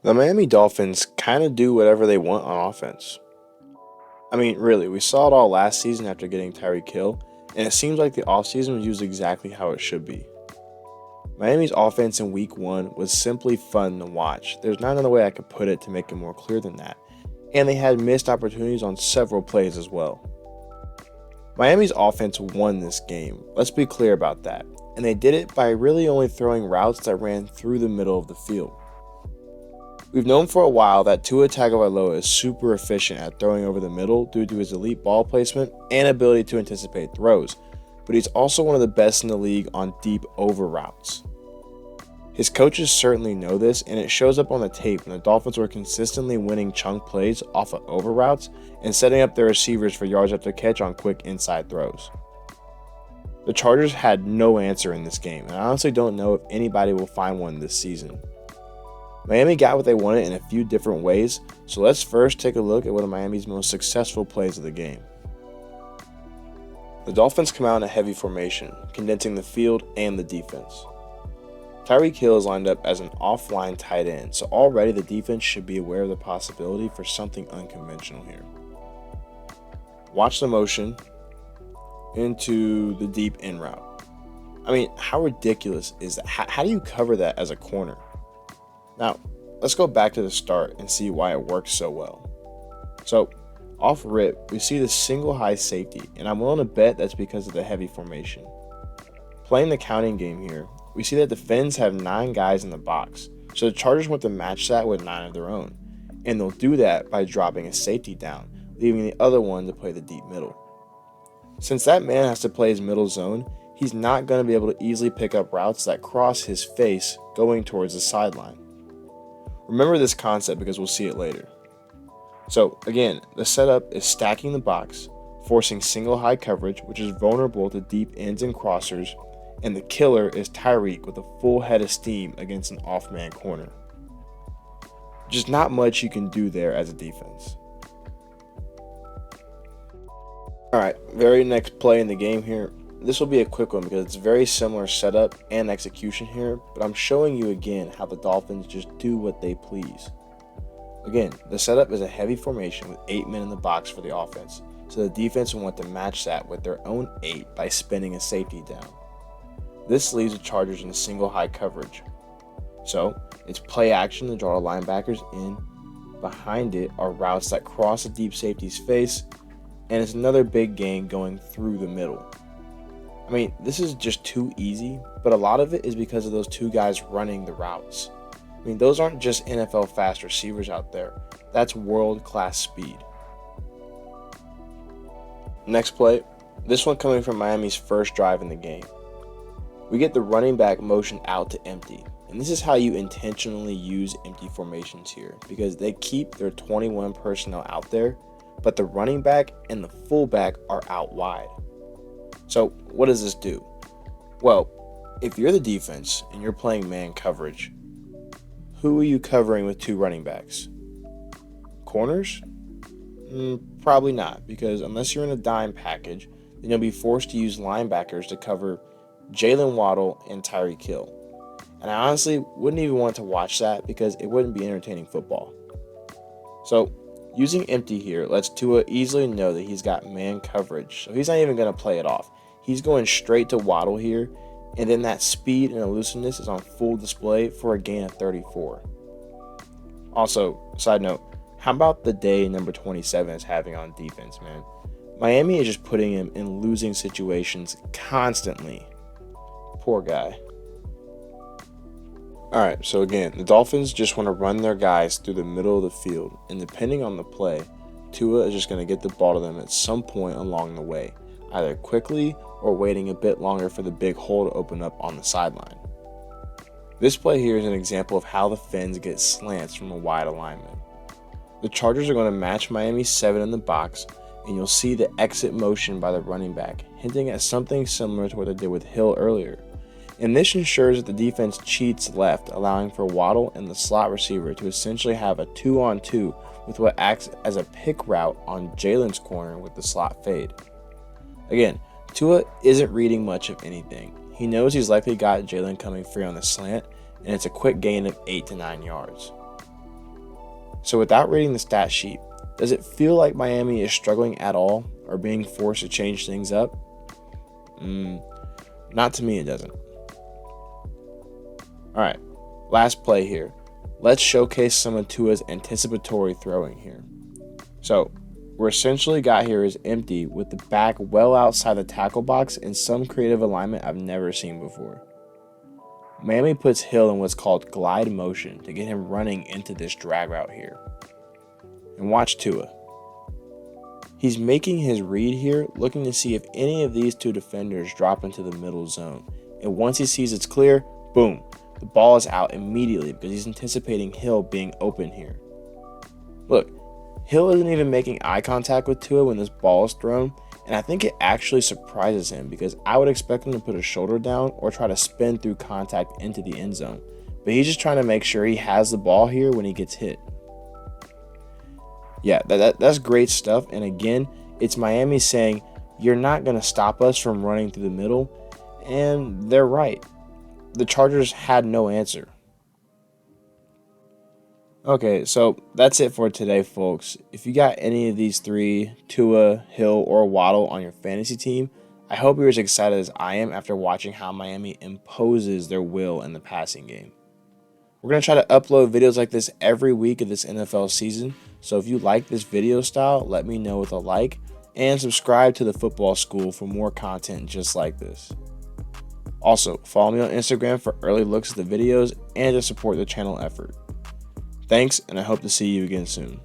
The Miami Dolphins kind of do whatever they want on offense. I mean, really, we saw it all last season after getting Tyreek Hill, and it seems like the offseason was used exactly how it should be. Miami's offense in week 1 was simply fun to watch. There's not another way I could put it to make it more clear than that. And they had missed opportunities on several plays as well. Miami's offense won this game, let's be clear about that, and they did it by really only throwing routes that ran through the middle of the field. We've known for a while that Tua Tagovailoa is super efficient at throwing over the middle due to his elite ball placement and ability to anticipate throws, but he's also one of the best in the league on deep over routes. His coaches certainly know this, and it shows up on the tape when the Dolphins were consistently winning chunk plays off of over routes and setting up their receivers for yards after catch on quick inside throws. The Chargers had no answer in this game, and I honestly don't know if anybody will find one this season. Miami got what they wanted in a few different ways, so let's first take a look at one of Miami's most successful plays of the game. The Dolphins come out in a heavy formation, condensing the field and the defense. Tyreek Hill is lined up as an offline tight end, so already the defense should be aware of the possibility for something unconventional here. Watch the motion into the deep in route. I mean, how ridiculous is that? How do you cover that as a corner? Now, let's go back to the start and see why it works so well. So, off rip, we see the single high safety, and I'm willing to bet that's because of the heavy formation. Playing the counting game here, we see that the Fins have 9 guys in the box, so the Chargers want to match that with 9 of their own, and they'll do that by dropping a safety down, leaving the other one to play the deep middle. Since that man has to play his middle zone, he's not going to be able to easily pick up routes that cross his face going towards the sideline. Remember this concept because we'll see it later. So again, the setup is stacking the box, forcing single high coverage, which is vulnerable to deep ends and crossers, and the killer is Tyreek with a full head of steam against an off-man corner. Just not much you can do there as a defense. Alright, very next play in the game here. This will be a quick one because it's very similar setup and execution here, but I'm showing you again how the Dolphins just do what they please. Again, the setup is a heavy formation with 8 men in the box for the offense, so the defense will want to match that with their own 8 by spinning a safety down. This leaves the Chargers in single high coverage. So, it's play action to draw the linebackers in. Behind it are routes that cross the deep safety's face, and it's another big gain going through the middle. I mean, this is just too easy, but a lot of it is because of those 2 guys running the routes. I mean, those aren't just NFL fast receivers out there. That's world-class speed. Next play, this one coming from Miami's first drive in the game. We get the running back motion out to empty, and this is how you intentionally use empty formations here, because they keep their 21 personnel out there, but the running back and the fullback are out wide. So what does this do? Well, if you're the defense and you're playing man coverage, who are you covering with 2 running backs? Corners? Probably not, because unless you're in a dime package, then you'll be forced to use linebackers to cover Jalen Waddle and Tyreek Hill. And I honestly wouldn't even want to watch that because it wouldn't be entertaining football. So using empty here lets Tua easily know that he's got man coverage, so he's not even going to play it off. He's going straight to Waddle here, and then that speed and elusiveness is on full display for a gain of 34. Also, side note, how about the day number 27 is having on defense, man? Miami is just putting him in losing situations constantly. Poor guy. Alright, so again, the Dolphins just want to run their guys through the middle of the field, and depending on the play, Tua is just going to get the ball to them at some point along the way, either quickly or waiting a bit longer for the big hole to open up on the sideline. This play here is an example of how the Fins get slants from a wide alignment. The Chargers are going to match Miami's 7 in the box, and you'll see the exit motion by the running back, hinting at something similar to what they did with Hill earlier. And this ensures that the defense cheats left, allowing for Waddle and the slot receiver to essentially have a 2-on-2 with what acts as a pick route on Jalen's corner with the slot fade. Again, Tua isn't reading much of anything. He knows he's likely got Jalen coming free on the slant, and it's a quick gain of 8 to 9 yards. So without reading the stat sheet, does it feel like Miami is struggling at all or being forced to change things up? Not to me, it doesn't. Alright, last play here. Let's showcase some of Tua's anticipatory throwing here. So, we're essentially got here is empty with the back well outside the tackle box in some creative alignment I've never seen before. Miami puts Hill in what's called glide motion to get him running into this drag route here. And watch Tua. He's making his read here, looking to see if any of these two defenders drop into the middle zone. And once he sees it's clear, boom, the ball is out immediately because he's anticipating Hill being open here. Look, Hill isn't even making eye contact with Tua when this ball is thrown, and I think it actually surprises him because I would expect him to put his shoulder down or try to spin through contact into the end zone. But he's just trying to make sure he has the ball here when he gets hit. Yeah, that's great stuff. And again, it's Miami saying, you're not going to stop us from running through the middle. And they're right. The Chargers had no answer. Okay, so that's it for today, folks. If you got any of these three, Tua, Hill, or Waddle on your fantasy team, I hope you're as excited as I am after watching how Miami imposes their will in the passing game. We're going to try to upload videos like this every week of this NFL season. So if you like this video style, let me know with a like and subscribe to the Football School for more content just like this. Also, follow me on Instagram for early looks at the videos and to support the channel effort. Thanks, and I hope to see you again soon.